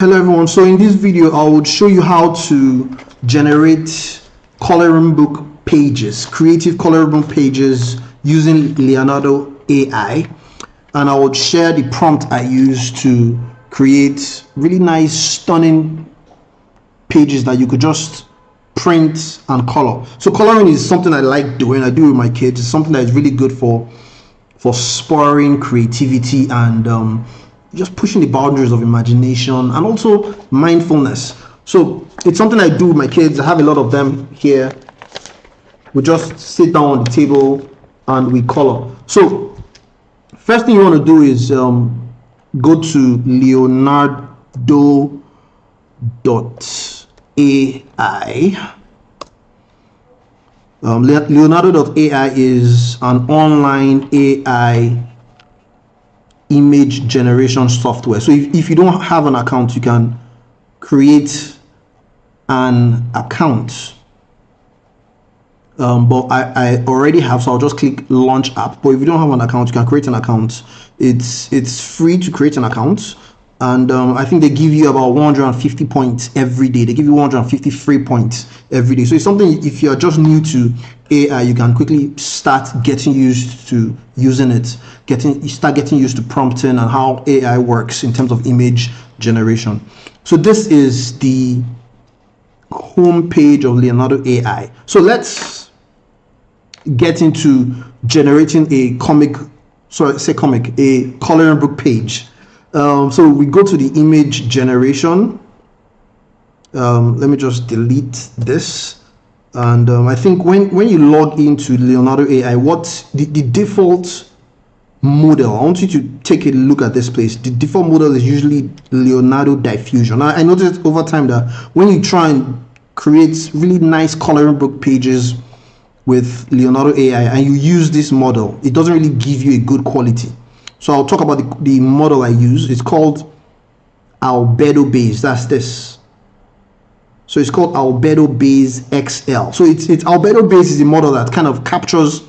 Hello everyone, so in this video I would show you how to generate coloring book pages, creative coloring book pages using Leonardo AI, and I would share the prompt I use to create really nice stunning pages that you could just print and color. So coloring is something I like doing. I do with my kids. It's something that is really good for spurring creativity and just pushing the boundaries of imagination and also mindfulness. So it's something I do with my kids. I have a lot of them here. We just sit down on the table and we color. So first thing you want to do is go to Leonardo.ai. Leonardo.ai is an online AI image generation software. So if you don't have an account, you can create an account. But I already have, so I'll just click launch app. But if you don't have an account, you can create an account. It's free to create an account, and I think they give you about 150 points every day. They give you 150 free points every day. So it's something, if you're just new to AI, you can quickly start getting used to using it, start getting used to prompting and how AI works in terms of image generation. So this is the home page of Leonardo AI. So let's get into generating a coloring book page. So we go to the image generation. Let me just delete this. And I think when you log into Leonardo AI, what the default model, I want you to take a look at this place. The default model is usually Leonardo Diffusion. I noticed over time that when you try and create really nice coloring book pages with Leonardo AI and you use this model, it doesn't really give you a good quality. So I'll talk about the model I use. It's called Albedo Base. That's this. So it's called Albedo Base XL. So it's Albedo Base is the model that kind of captures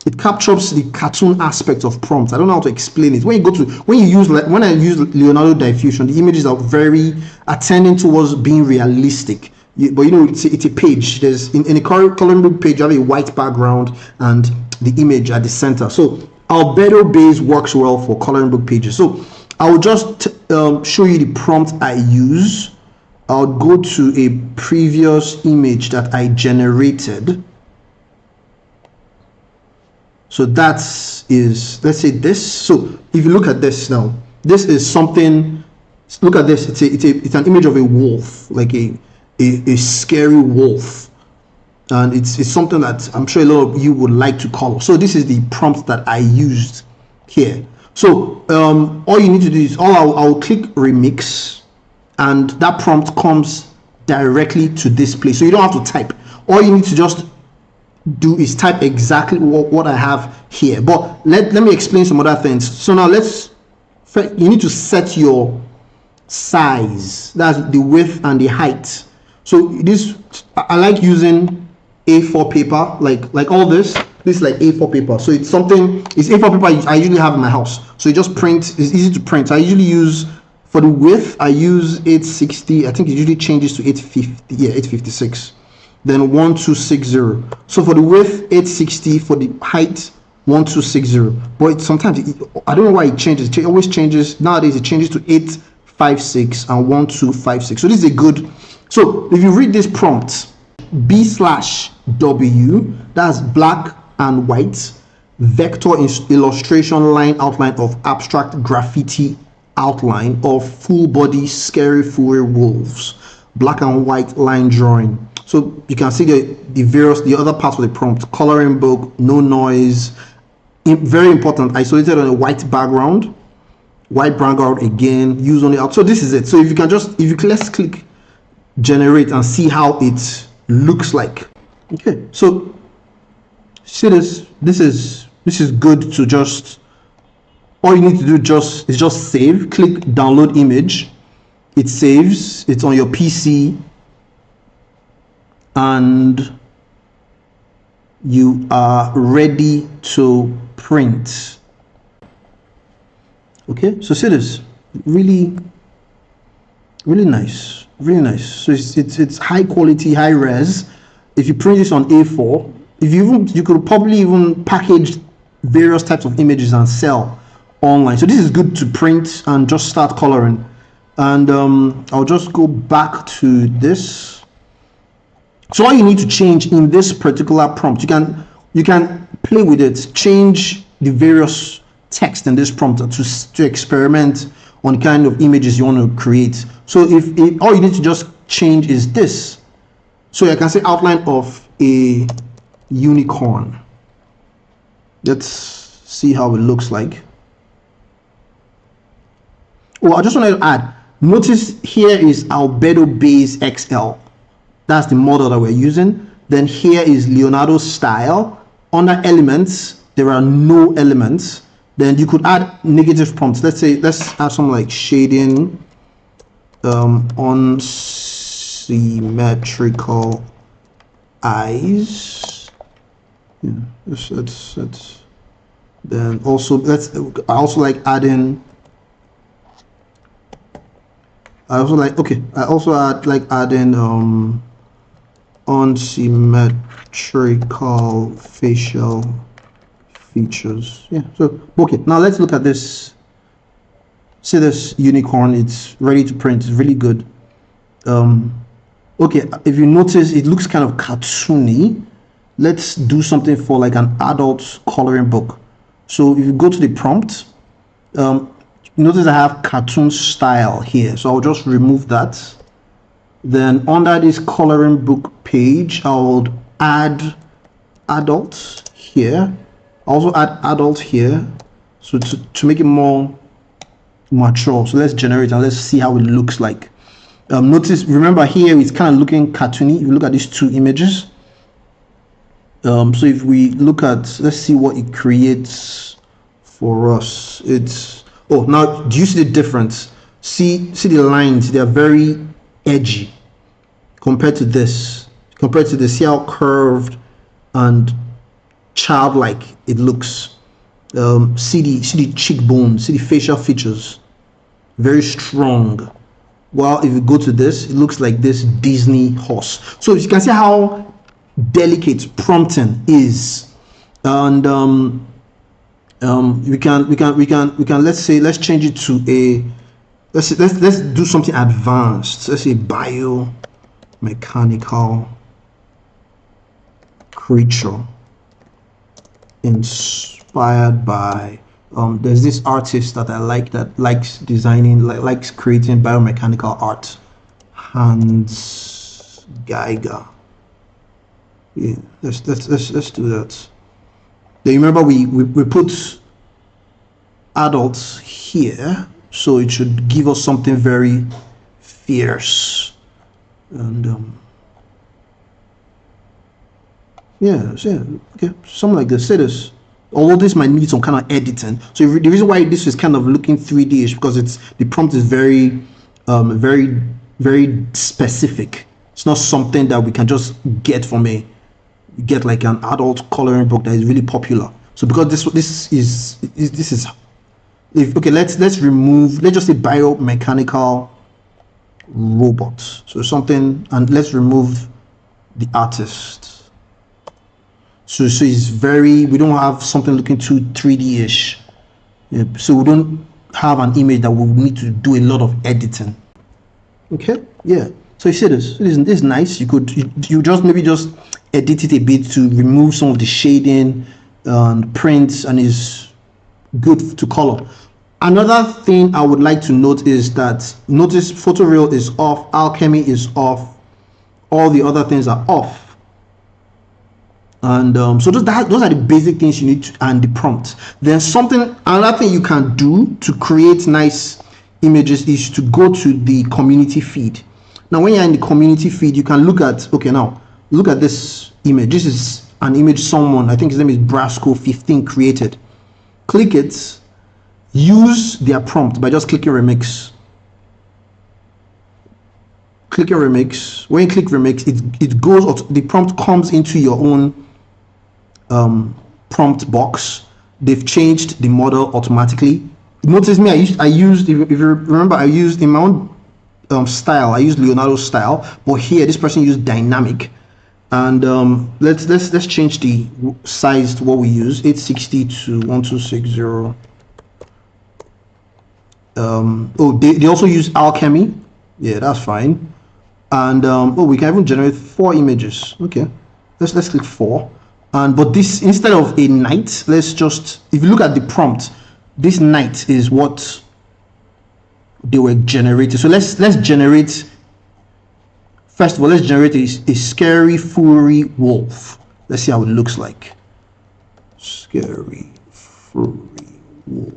it captures the cartoon aspect of prompts. I don't know how to explain it. When I use Leonardo Diffusion, the images are very attending towards being realistic. But it's a page. There's in a coloring book page, you have a white background and the image at the center. So Albedo Base works well for coloring book pages. So I'll just show you the prompt I use. I'll go to a previous image that I generated. So that is, let's say this. So if you look at this now, this is something. Look at this. It's an image of a wolf, like a scary wolf, and it's something that I'm sure a lot of you would like to color. So this is the prompt that I used here. So all you need to do is I'll click remix, and that prompt comes directly to this place. So you don't have to type. All you need to just do is type exactly what I have here. But let me explain some other things. So now you need to set your size. That's the width and the height. So this, I like using A4 paper, like all this. This is like A4 paper. So it's A4 paper I usually have in my house. So you just print. It's easy to print. I usually use, for the width, I use 860. I think it usually changes to 850. Yeah, 856. Then 1260. So for the width, 860. For the height, 1260. But sometimes I don't know why it changes. It always changes. Nowadays it changes to 856 and 1256. So this is a good. So if you read this prompt, B/W, that's black and white, vector illustration line outline of abstract graffiti outline of full body scary furry wolves, black and white line drawing. So you can see the other parts of the prompt: coloring book, no noise, very important, isolated on a white background again, use on the out. So this is it. So let's click generate and see how it looks like. Okay, so see this is good to just, all you need to do is just save, click download image, it saves, it's on your PC, and you are ready to print. Okay, so see this, really Really nice, really nice. So it's high quality, high res. If you print this on A4, if you even you could probably even package various types of images and sell online. So this is good to print and just start coloring. And I'll just go back to this. So all you need to change in this particular prompt, you can play with it, change the various text in this prompt to experiment on kind of images you want to create. So if all you need to just change is this. So I can say outline of a unicorn. Let's see how it looks like. Oh, I just want to add, notice here is Albedo Base XL. That's the model that we're using. Then here is Leonardo style. Under elements, there are no elements. Then you could add negative prompts. Let's add something like shading, unsymmetrical eyes. Yeah, that's. Then also I also like adding. I also like adding unsymmetrical facial features. Yeah, so okay, now let's look at this. See this unicorn, it's ready to print. It's really good. Okay, if you notice, it looks kind of cartoony. Let's do something for like an adult coloring book. So if you go to the prompt, notice I have cartoon style here, so I'll just remove that. Then under this coloring book page, I will add adult here. Also add adult here, so to make it more mature. So let's generate and let's see how it looks like. Notice, remember here it's kind of looking cartoony. If you look at these two images, so if we look at, let's see what it creates for us. It's, oh, now do you see the difference? See the lines, they are very edgy compared to this. See how curved and childlike it looks. See the cheekbones, see the facial features, very strong. While if you go to this, it looks like this Disney horse. So you can see how delicate prompting is. And we can let's change it to a, let's do something advanced. Let's say biomechanical creature inspired by there's this artist that I like that likes designing, likes creating biomechanical art, Hans Geiger. Yeah, let's do that. Then remember we put adults here, so it should give us something very fierce. And yeah, okay, something like this. Say this. Although this might need some kind of editing. So the reason why this is kind of looking 3D is because the prompt is very specific. It's not something that we can just get from get like an adult coloring book that is really popular. So because this is okay, let's just say biomechanical robot. So something, and let's remove the artist. So it's very, we don't have something looking too 3D-ish. Yeah, so we don't have an image that we need to do a lot of editing. Okay, yeah. So you see this is nice. You just maybe just edit it a bit to remove some of the shading and prints, and is good to color. Another thing I would like to note is that notice photoreal is off, alchemy is off, all the other things are off. And so those are the basic things you need to, and the prompt. Then another thing you can do to create nice images is to go to the community feed. Now when you're in the community feed, you can look at, okay, now look at this image. This is an image someone, I think his name is Brasco15, created. Click it, use their prompt by just clicking remix. Clicking remix. When you click remix, it goes, the prompt comes into your own prompt box. They've changed the model automatically. Notice me, I used if you remember, I used in my own style. I used Leonardo style, but here this person used dynamic. And let's change the size to what we use, 860 to 1260. Oh, they also use alchemy. Yeah, that's fine. And oh, we can even generate 4 images. Okay, let's click 4. And but this, instead of a knight, let's just, if you look at the prompt, this knight is what they were generated. So let's generate, first of all, let's generate a scary furry wolf. Let's see how it looks like. Scary furry wolf.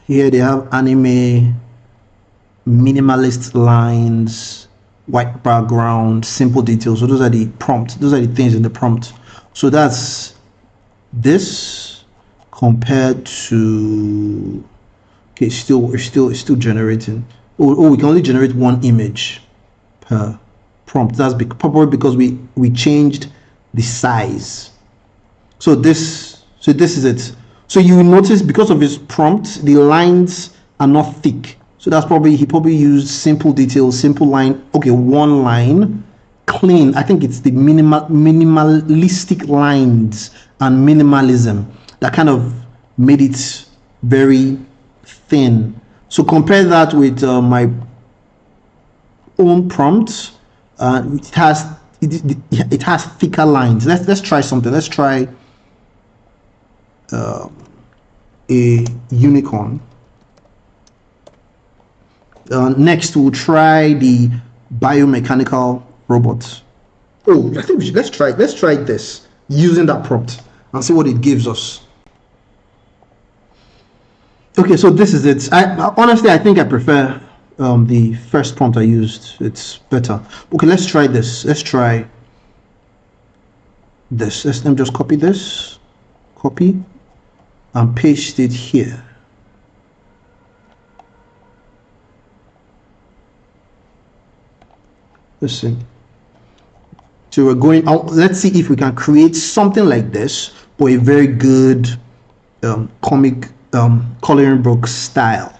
Here they have anime, minimalist lines, white background, simple details. So those are the prompt. Those are the things in the prompt. So that's this compared to, okay, it's still generating. Oh, we can only generate 1 image per prompt. That's probably because we changed the size. So this is it. So you will notice, because of his prompt, the lines are not thick. So that's probably, he probably used simple details, simple line. Okay, 1 line, clean. I think it's the minimalistic lines and minimalism that kind of made it very thin. So compare that with my own prompt. It has thicker lines. Let's try something. Let's try a unicorn. Next, we'll try the biomechanical robot. Oh, I think let's try this using that prompt and see what it gives us. Okay, so this is it. Honestly, I think I prefer the first prompt I used. It's better. Okay, let's try this. Let's try this. Let me just copy this, copy, and paste it here. Let's see. So we're going out. Let's see if we can create something like this, or a very good comic coloring book style.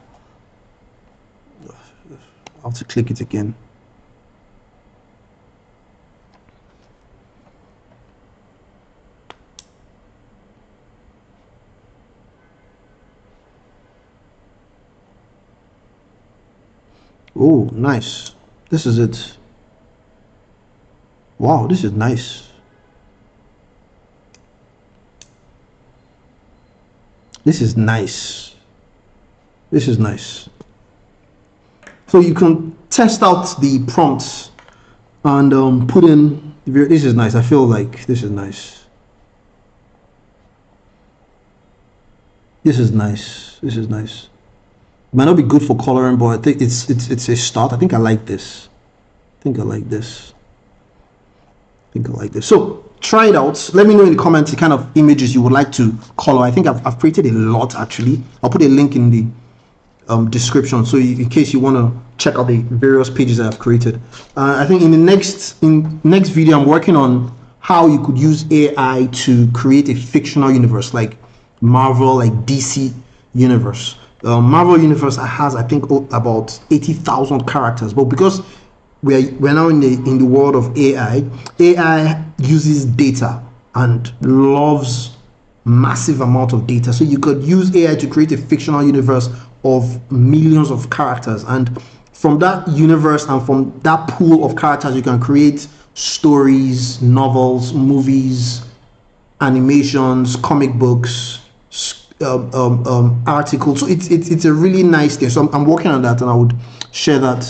I'll have to click it again. Oh, nice. This is it. Wow, this is nice. This is nice. This is nice. So you can test out the prompts and put in. This is nice. I feel like this is nice. This is nice. This is nice. Might not be good for coloring, but I think it's a start. I think I like this. I think I like this. I think I like this. So try it out. Let me know in the comments the kind of images you would like to color. I think I've created a lot actually. I'll put a link in the description, so in case you want to check out the various pages I've created. I think in the next video, I'm working on how you could use AI to create a fictional universe like Marvel, like DC universe. Marvel universe has, I think, about 80,000 characters, but because we're now in the world of AI uses data and loves massive amount of data. So you could use AI to create a fictional universe of millions of characters, and from that universe and from that pool of characters, you can create stories, novels, movies, animations, comic books, articles. So it's a really nice thing. So I'm working on that, and I would share that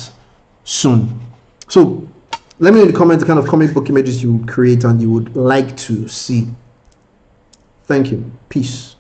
soon. So let me know in the comments the kind of comic book images you would create and you would like to see. Thank you. Peace.